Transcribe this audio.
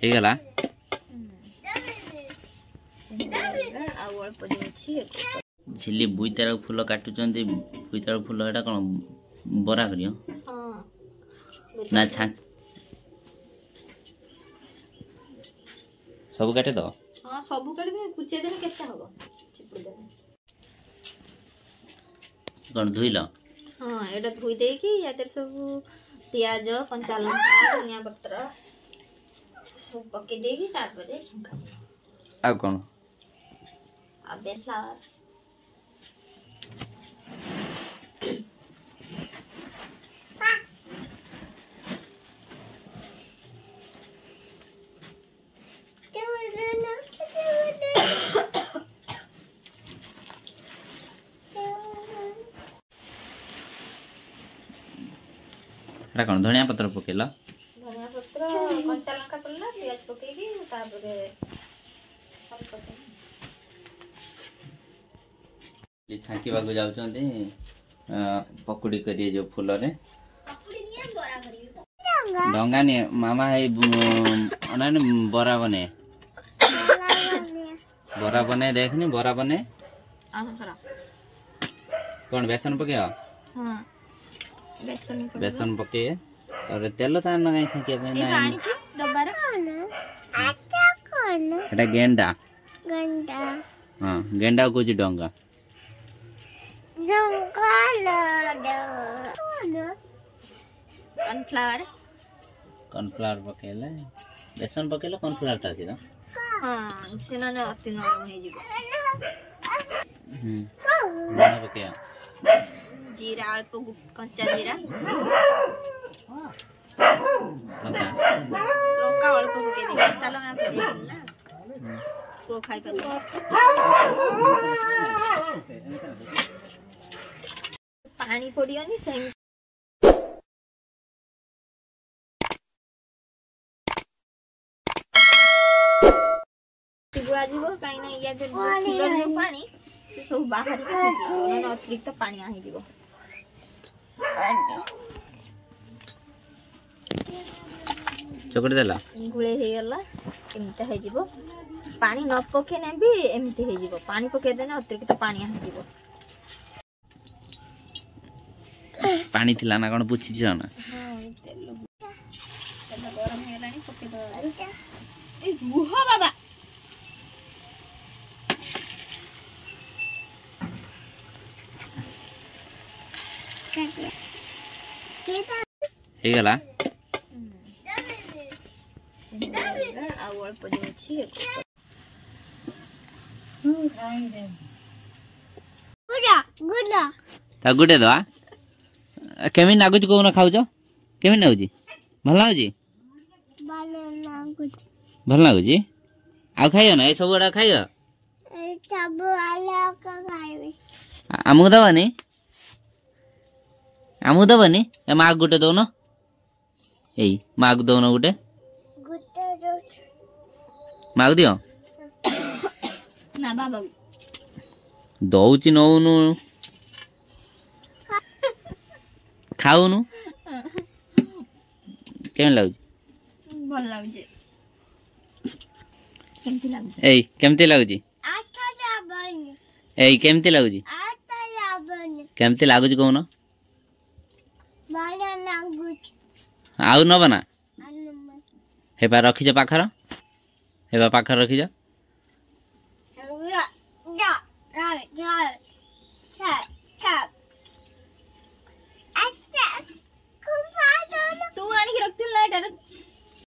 ହେଇଗଲା ଝିଲି ବୁଇତାଳ ଫୁଲ କାଟୁଛନ୍ତି ବୁଇତାଳ ଫୁଲ ଏଟା କଣ ବରା କରିବ ନା ଛାଙ୍କ ସବୁ କାଟେ ଦବ हां सब काटी दे कुचे देले केते हबो चिपुड़ दे कोन धुइलो हां एटा धुई दे कि या तेर सब प्याज कंचा लंका धनिया पत्र सब पके दे कि तापर छंका आ कोन आ फ्लावर एटा कोन धनिया पत्र पकेला धनिया पत्र कंचा लंका पड़ला प्याज पके कि तापर सब पके छांकी बागु जाउचंती पकुड़ी करिए जो फूल रे पकुड़ी निया बरा करियो डंगा ने मामा है अनाने बरा बने देखनी बरा बने आसरा कौन बेसन पके हां बेसन पके और तेल तान ना गाई छके पे ना पानी छी डब्बा रे आटा कोन एटा गेंडा गंडा हां गेंडा को जी डंगा कॉर्नफ्लावर पकेले बेसन पकेले कॉर्नफ्लावर ता छिना हां सेना ने अति नरम हे जिवो ना पके जीरा अल्प कंचा जीरा लंका अल्प पके दे कंचा लंका पके दे ना को खाई पाले पानी पड़ियोनी सेम गुड़ा जीवो काई ना या जे फुलर जो पानी से सब बाहर के न अतिरिक्त पानी आही जीवो चकड़ी देला गुळे हे गला एमते हे जीवो पानी न पके ने भी एमते हे जीवो पानी पके देने अतिरिक्त पानी आही जीवो पानी थिला ना कोन पुछि छ ना हां तेल गरम हे लानी पके दो ए गुहो बाबा हे गला और पजे छी गुड़ा ता गुडे दवा केमी नागुच कोन खाउ छ केमी नागुची भल नागुची भल नागुची आ खाइयो ना ए सब एडा खाइयो सब आला का खाइबे आमु दबानी आमु दबानी ए माग गुटे दो न एई माग दो न गुटे माग दियो ना बाबा दौची नौनु खाउनु केम लागुची भल लागुची केमती लागुची एई केमती लागुची एई केमती लागुची केमती लागुची कोन आउ न बना हेबा रखी जा पाखर हेबा पाखर रखी जा